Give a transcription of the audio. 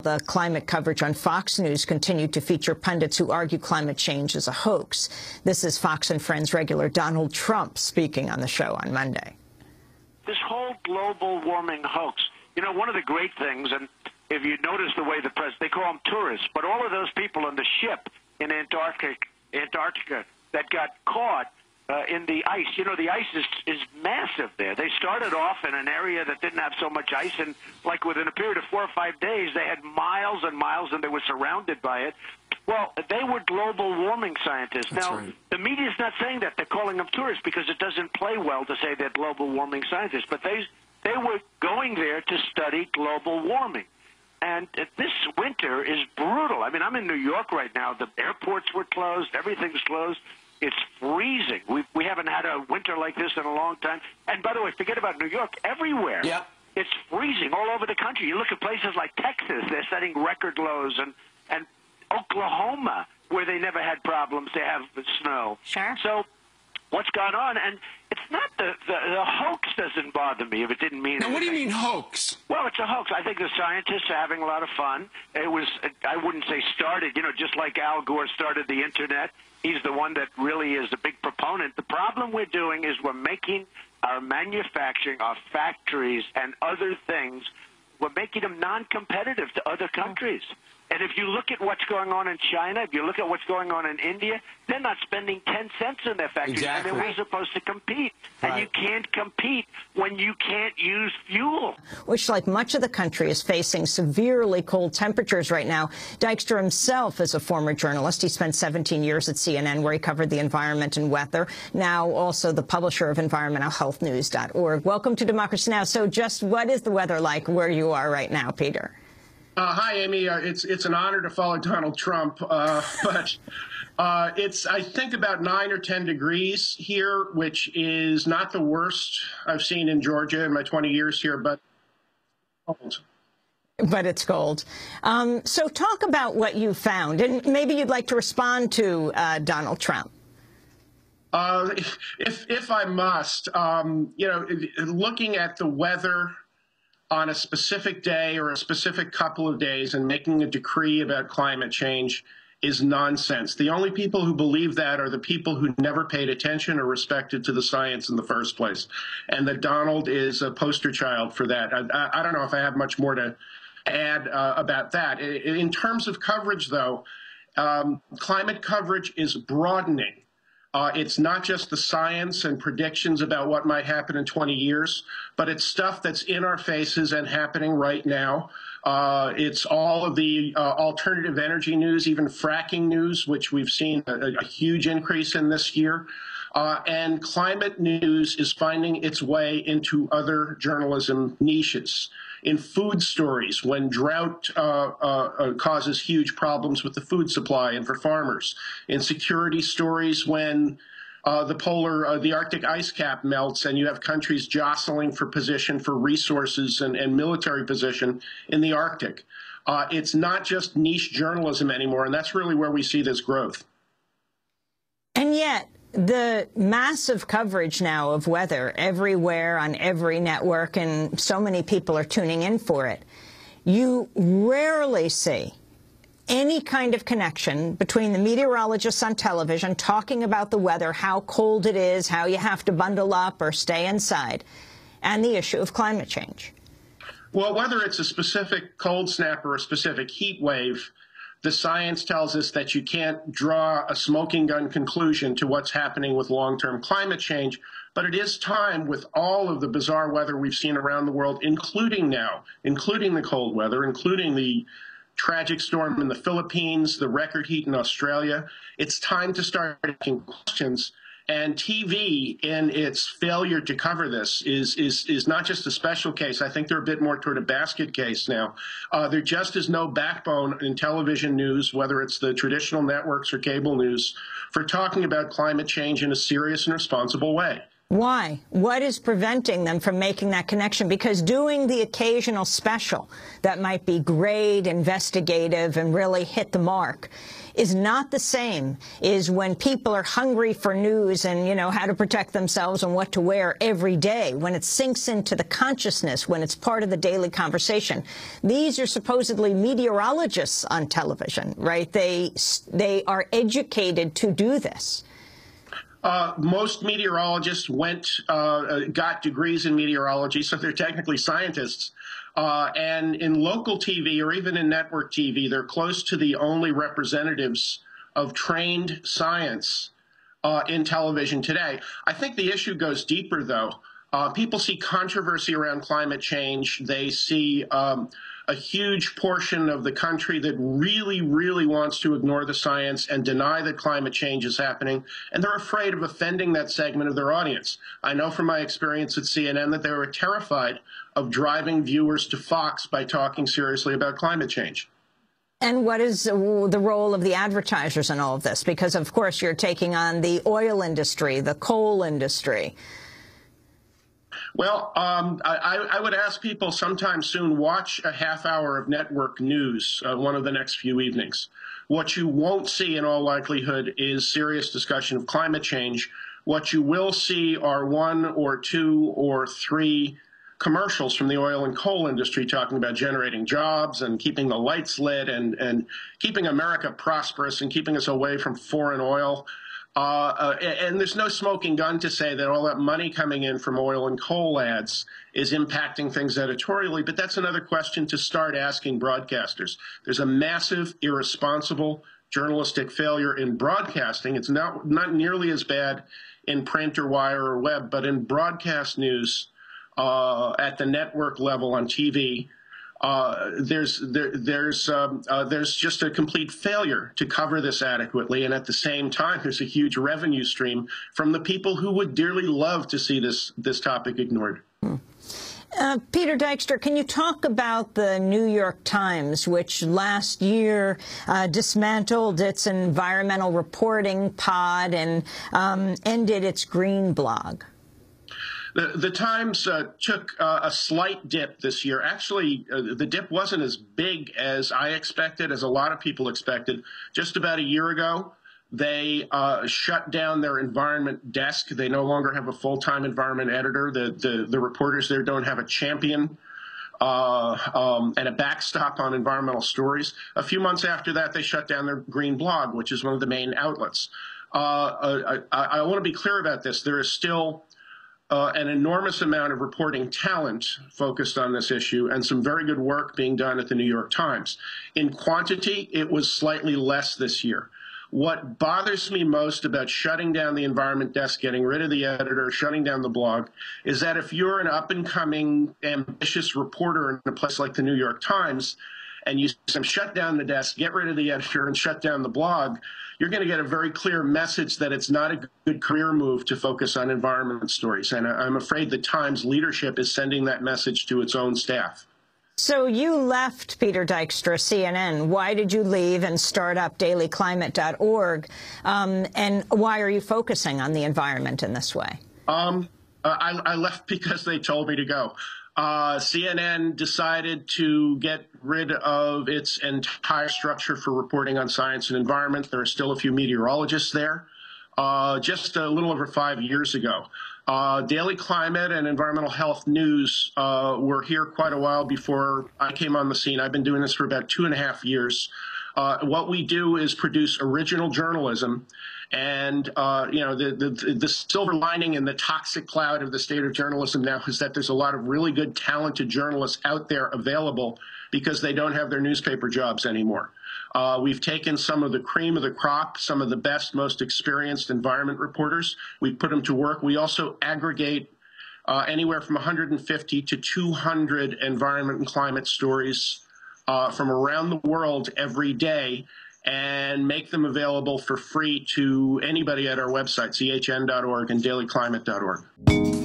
the climate coverage on Fox News continued to feature pundits who argue climate change is a hoax. This is Fox and Friends regular Donald Trump speaking on the show on Monday. This whole global warming hoax, you know, one of the great things, and if you notice the way the press, they call them tourists, but all of those people on the ship in Antarctica that got caught in the ice. You know, the ice is massive there. They started off in an area that didn't have so much ice, and like within a period of 4 or 5 days, they had miles and miles, and they were surrounded by it. Well, they were global warming scientists. That's now, right. The media's not saying that. They're calling them tourists because it doesn't play well to say they're global warming scientists. But they were going there to study global warming. And this winter is brutal. I mean, I'm in New York right now. The airports were closed. Everything's closed. It's freezing. We haven't had a winter like this in a long time. And by the way, forget about New York. Everywhere, it's freezing all over the country. You look at places like Texas, they're setting record lows, and Oklahoma, where they never had problems, they have snow. Sure. So what's gone on? And it's not the hoax doesn't bother me if it didn't mean anything. Now, what do you mean hoax? Well, it's a hoax. I think the scientists are having a lot of fun. It was, I wouldn't say started, you know, just like Al Gore started the Internet. He's the one that really is a big proponent. The problem we're doing is we're making our manufacturing, our factories, and other things, we're making them non-competitive to other countries. And if you look at what's going on in China, if you look at what's going on in India, they're not spending 10 cents in their factories. Exactly. And we're supposed to compete. Right. And you can't compete when you can't use fuel. Which, like much of the country, is facing severely cold temperatures right now. Dykstra himself is a former journalist. He spent 17 years at CNN, where he covered the environment and weather. Now also the publisher of EnvironmentalHealthNews.org. Welcome to Democracy Now! So just what is the weather like where you are right now, Peter? Hi, Amy. It's an honor to follow Donald Trump, but it's, I think, about 9 or 10 degrees here, which is not the worst I've seen in Georgia in my 20 years here, but cold. But it's cold. So talk about what you found, and maybe you'd like to respond to Donald Trump. If I must, you know, looking at the weather on a specific day or a specific couple of days and making a decree about climate change is nonsense. The only people who believe that are the people who never paid attention or respected to the science in the first place. And that Donald is a poster child for that. I don't know if I have much more to add about that. In terms of coverage, though, climate coverage is broadening. It's not just the science and predictions about what might happen in 20 years, but it's stuff that's in our faces and happening right now. It's all of the alternative energy news, even fracking news, which we've seen a huge increase in this year. And climate news is finding its way into other journalism niches. In food stories, when drought causes huge problems with the food supply and for farmers. In security stories, when the Arctic ice cap melts and you have countries jostling for position for resources and military position in the Arctic. It's not just niche journalism anymore, and that's really where we see this growth. And yet, the massive coverage now of weather everywhere on every network, and so many people are tuning in for it, you rarely see any kind of connection between the meteorologists on television talking about the weather, how cold it is, how you have to bundle up or stay inside, and the issue of climate change. Well, whether it's a specific cold snap or a specific heat wave, the science tells us that you can't draw a smoking gun conclusion to what's happening with long-term climate change. But it is time, with all of the bizarre weather we've seen around the world, including the cold weather, including the tragic storm in the Philippines, the record heat in Australia, it's time to start asking questions. And TV, in its failure to cover this, is not just a special case. I think they're a bit more toward a basket case now. There just is no backbone in television news, whether it's the traditional networks or cable news, for talking about climate change in a serious and responsible way. Why? What is preventing them from making that connection? Because doing the occasional special that might be great, investigative, and really hit the mark is not the same as when people are hungry for news and, you know, how to protect themselves and what to wear every day, when it sinks into the consciousness, when it's part of the daily conversation. These are supposedly meteorologists on television, right? They are educated to do this. Most meteorologists got degrees in meteorology, so they're technically scientists. And in local TV or even in network TV, they're close to the only representatives of trained science in television today. I think the issue goes deeper, though. People see controversy around climate change. They see a huge portion of the country that really, really wants to ignore the science and deny that climate change is happening, and they're afraid of offending that segment of their audience. I know from my experience at CNN that they were terrified of driving viewers to Fox by talking seriously about climate change. And what is the role of the advertisers in all of this? Because, of course, you're taking on the oil industry, the coal industry. Well, I would ask people sometime soon, watch a half hour of network news one of the next few evenings. What you won't see in all likelihood is serious discussion of climate change. What you will see are 1 or 2 or 3 commercials from the oil and coal industry talking about generating jobs and keeping the lights lit and keeping America prosperous and keeping us away from foreign oil. And there's no smoking gun to say that all that money coming in from oil and coal ads is impacting things editorially, but that's another question to start asking broadcasters. There's a massive, irresponsible journalistic failure in broadcasting. It's not nearly as bad in print or wire or web, but in broadcast news at the network level on TV, there's just a complete failure to cover this adequately, and at the same time, there's a huge revenue stream from the people who would dearly love to see this topic ignored. Peter Dykstra, can you talk about the New York Times, which last year dismantled its environmental reporting pod and ended its green blog? The Times took a slight dip this year. Actually, the dip wasn't as big as I expected, as a lot of people expected. Just about a year ago, they shut down their environment desk. They no longer have a full-time environment editor. The reporters there don't have a champion and a backstop on environmental stories. A few months after that, they shut down their green blog, which is one of the main outlets. I want to be clear about this. There is still an enormous amount of reporting talent focused on this issue and some very good work being done at the New York Times. In quantity, it was slightly less this year. What bothers me most about shutting down the environment desk, getting rid of the editor, shutting down the blog, is that if you're an up-and-coming, ambitious reporter in a place like the New York Times, and you shut down the desk, get rid of the editor, and shut down the blog, you're going to get a very clear message that it's not a good career move to focus on environment stories. And I'm afraid the Times leadership is sending that message to its own staff. So you left, Peter Dykstra, CNN. Why did you leave and start up dailyclimate.org? And why are you focusing on the environment in this way? I left because they told me to go. CNN decided to get rid of its entire structure for reporting on science and environment. There are still a few meteorologists there. Just a little over 5 years ago. Daily Climate and Environmental Health News were here quite a while before I came on the scene. I've been doing this for about 2.5 years. What we do is produce original journalism. And, you know, the silver lining in the toxic cloud of the state of journalism now is that there's a lot of really good, talented journalists out there available because they don't have their newspaper jobs anymore. We've taken some of the cream of the crop, some of the best, most experienced environment reporters. We've put them to work. We also aggregate anywhere from 150 to 200 environment and climate stories from around the world every day, and make them available for free to anybody at our website, chn.org and dailyclimate.org.